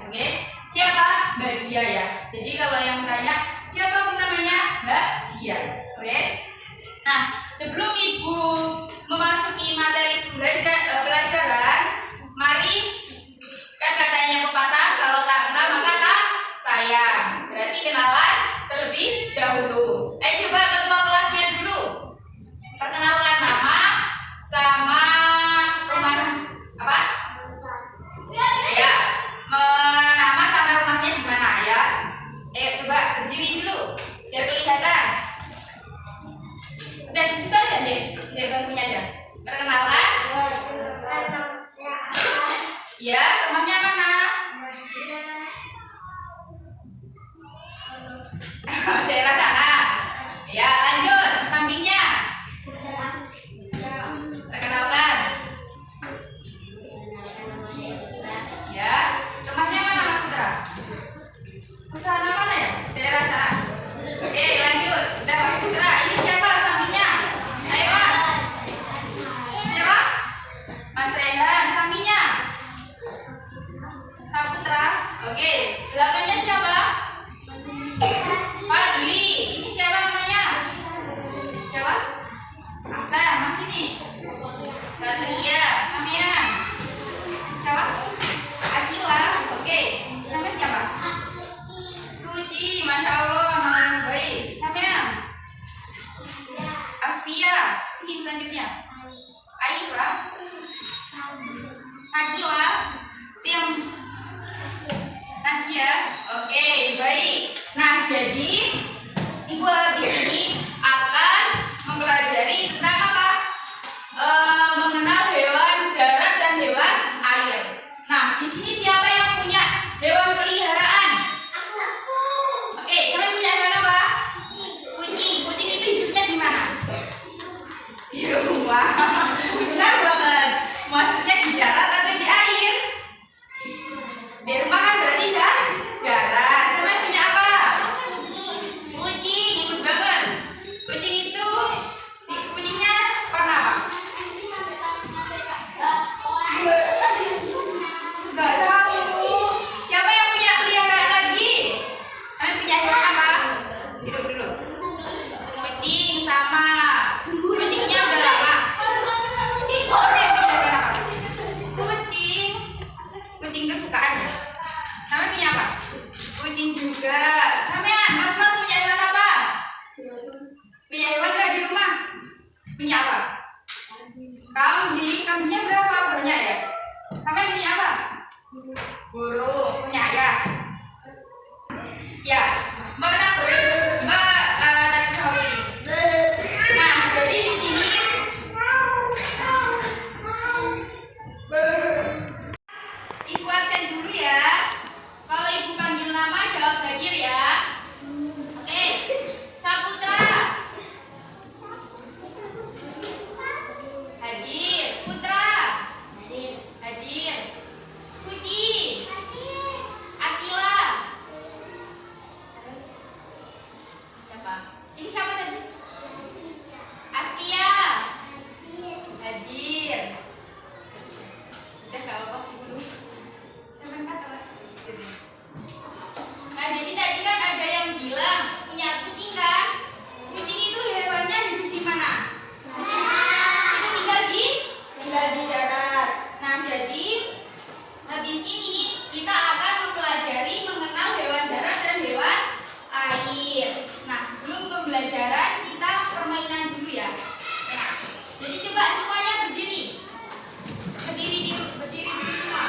Oke, siapa? Mbak Dia ya. Jadi kalau yang tanya siapa namanya? Mbak Dia. Oke. Nah, sebelum Ibu memasuki materi pelajaran, mari kata-katanya pepatah, kalau tak kenal maka tak sayang. Berarti kenalan terlebih dahulu. Coba ketua kelasnya dulu. Perkenalkan nama sama rumah apa? Ya, nama sama rumahnya di mana ya? Coba berdiri dulu biar kelihatan. Udah di situ aja deh, biar bangkunya aja. Perkenalkan. Ya, rumahnya mana? Daerah sana. Ya, lanjut. Sampingnya. Perkenalkan. Ya, rumahnya mana Mas Putra? Sana mana ya? Daerah sana. Oke, lanjut. Udah Mas Putra. Ini siapa sampingnya? Ayo Mas. Siapa? Mas Rehan. Sampingnya. Saputra. Oke, belakangnya siapa? Pak Giri. Ini siapa namanya? Siapa? Asa, Mas ini. Satria. Samia. Siapa? Akila. Oke, sama siapa? Suci. Masya Allah, nama yang baik. Samia. Asfia. Ini selanjutnya. Aira. Sakila. Itu yang Nadia. Oke, baik. Nah, jadi Ibu habis ini akan mempelajari tentang apa? Mengenal hewan darat dan hewan air. Nah, di sini siapa yang punya hewan peliharaan? Oke, siapa punya hewan apa? Kucing. Kucing itu hidupnya di mana? Di rumah. Benar banget. Maksudnya di darat atau di air? Di rumah kan berarti darat. Sama yang punya apa? Kucing. Ikut banget. Kucing itu kucingnya warna apa? Nggak tahu. Siapa yang punya peliharaan lagi? Kalian punya hewan apa? Itu dulu. Kucing sama. Kucingnya berapa? Kucing yang punya hewan apa? Kucing. Kucing kesukaan. Kalian punya apa? Kucing juga. Kalian, Mas punya hewan apa? Punya hewan nggak di rumah? Punya apa? Kambing. Kambingnya berapa? Banyak ya? Kalian punya apa? Burung. Punya ayah? Ya. Mbak takut? Mbak takut sama kucing? Nah, jadi di sini Ibu absen dulu ya. Kalau Ibu panggil nama jawab Hadir ya. Oke. Saputra. Hadir. Putra. Hadir. Suci. Akila. Siapa? Ini siapa tadi? Astia. Hadir. Udah gak apa-apa dulu. Sampai kata Pak. Nah, jadi tadi kan ada yang bilang punya kucing kan? Kucing itu hewannya hidup di mana? Itu tinggal di darat. Nah, jadi habis ini kita akan mempelajari mengenal hewan darat dan hewan air. Nah, sebelum pembelajaran kita permainan dulu ya. Nah, jadi coba semuanya berdiri. Berdiri dulu semua.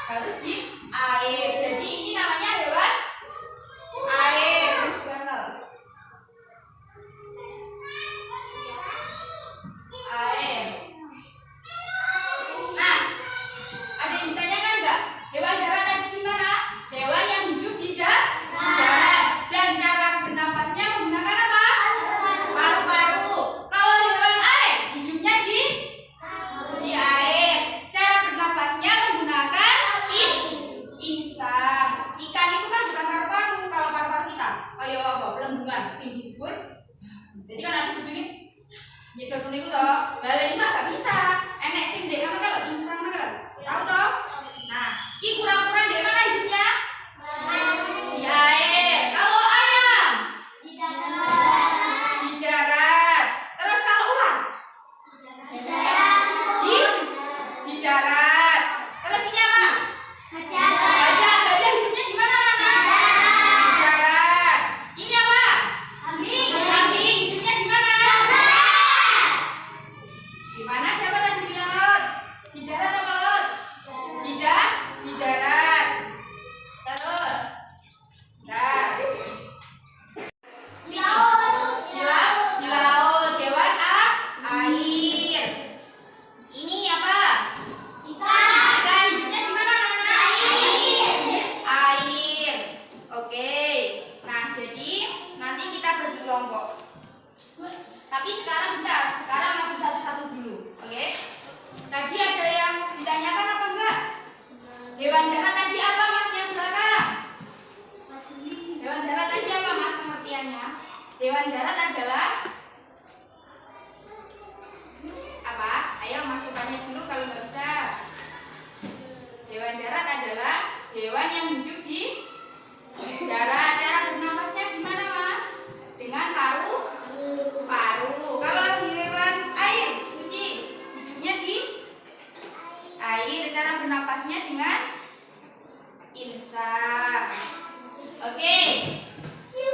harus di air. Jadi ini namanya hewan air. Air. Nah, ada yang ditanyakan nggak? Hewan darat tadi gimana? Hewan yang hidup di darat dan cara bernafasnya menggunakan apa? Paru-paru. Kalau hewan air hidupnya di air. Cara bernafasnya menggunakan insang. Ikan itu kan bukan paru-paru. Kalau paru-paru kita, ayo pelembungan, sing disebut. Jadi kan ada begini. Nyedot niku toh. Lah ini mah gak bisa. Enek sing ndek kan kalau insang kan. Tahu toh? Nah, iki kura-kura ndek mana hidupnya? Di air. Kalau ayam di darat. Terus kalau ular? Di darat. Terus ini apa? Gajah. Gajah hidupnya di mana, Nana? Di darat. Ini apa? Kambing hidupnya di mana? Di mana? Siapa tadi bilang laut? Di darat apa laut? Di darat. Terus. Nah. Di laut. Hewan air. Ini apa? Ikan hidupnya di mana, Nana? Air. Oke. Nah, jadi nanti kita bagi kelompok. Tapi sekarang bentar, sekarang maju satu-satu dulu, oke? Tadi ada yang ditanyakan apa enggak? Hewan darat tadi apa, Mas, yang belakang? Hewan darat tadi apa, Mas, pengertiannya? Hewan darat adalah apa? Ayo masukannya dulu kalau nggak bisa. Hewan darat adalah hewan yang hidup di darat. Cara bernafasnya gimana, Mas? Dengan paru. Kalau hewan air suci hidupnya di air. Cara bernafasnya dengan insang. Oke.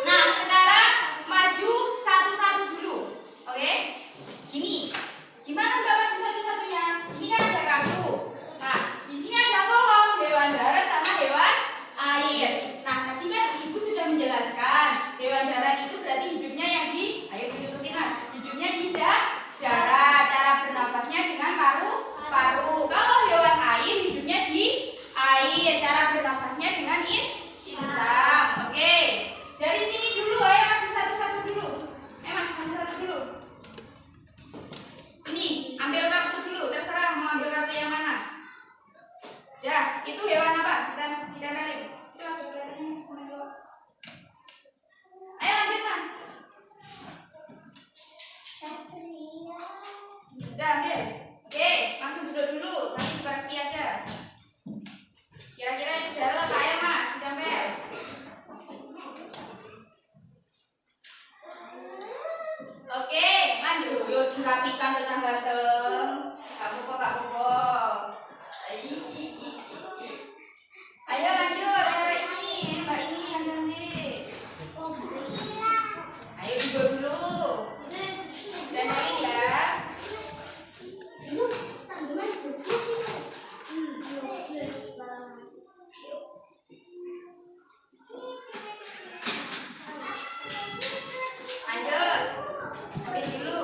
Nah, sekarang maju satu-satu dulu. Oke? Gini. Gimana Mbak maju satu-satunya? Ini kan ada kartu. Nah, di sini ada kolom hewan darat sama hewan air. Nah, tadi kan Ibu sudah menjelaskan hewan darat itu berarti hidupnya yang di, ayo ditutupin Mas, hidupnya di darat. Cara bernafasnya dengan paru. Kalau hewan air hidupnya di air. Cara bernafasnya dengan insang. Oke. Dari sini dulu, ayo maju satu-satu dulu. Mas, maju satu dulu. Ini, ambil kartu dulu. Terserah mau ambil kartu yang mana. Ya, itu hewan apa? Kita balik. Itu ada kelihatannya sama dua. Ayo lanjut, Mas. Udah ambil. Oke, langsung duduk dulu. Nanti koreksi aja. Kira-kira itu darat apa air, Mas? Sudah ambil. Oke, lanjut. Yuk, dirapikan tetangga-tetangga. Kamu kok. Ayo lanjut. Ayo ini, Mbak ini yang cantik. Ayo duduk dulu. Standain ya. Lanjut. Ambil dulu.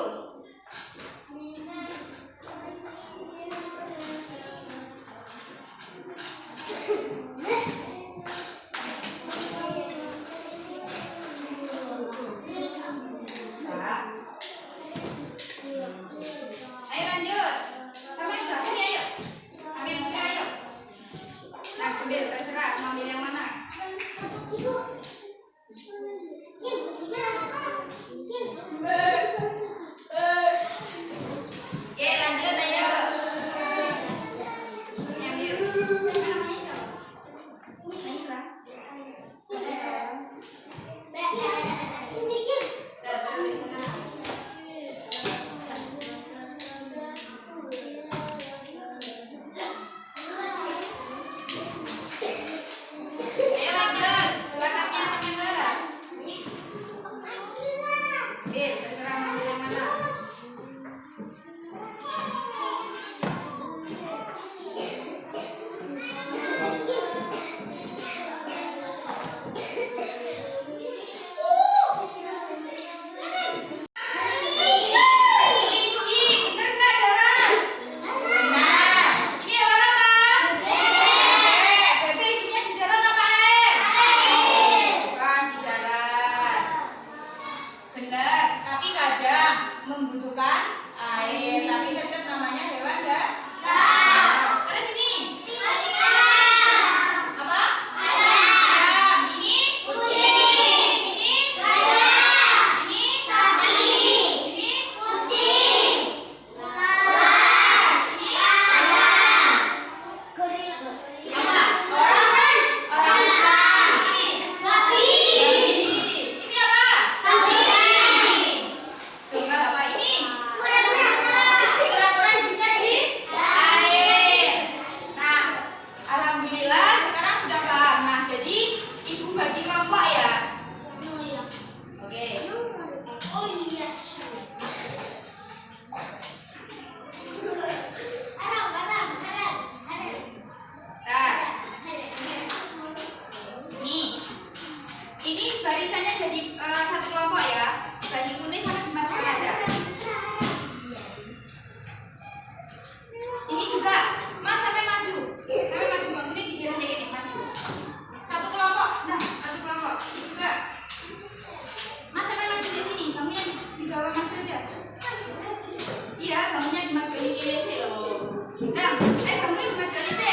Ayo lanjut. Kamu yang sebelah sini ayo. Ambil juga ayo. Nah, ambil terserah mau ambil yang mana. hanya jadi satu kelompok ya. Bagi kuning sama dimajukan aja. Ini juga Mas sampai maju. Sampai maju Bang Kuning dibilang kayak gini maju. Satu kelompok. Nah, satu kelompok. Ini juga. Mas sampai maju di sini. Kamu yang di bawah maju aja. Iya, kamunya dimajuin ini sih loh. Nah, kamu yang dimajuin ini sih.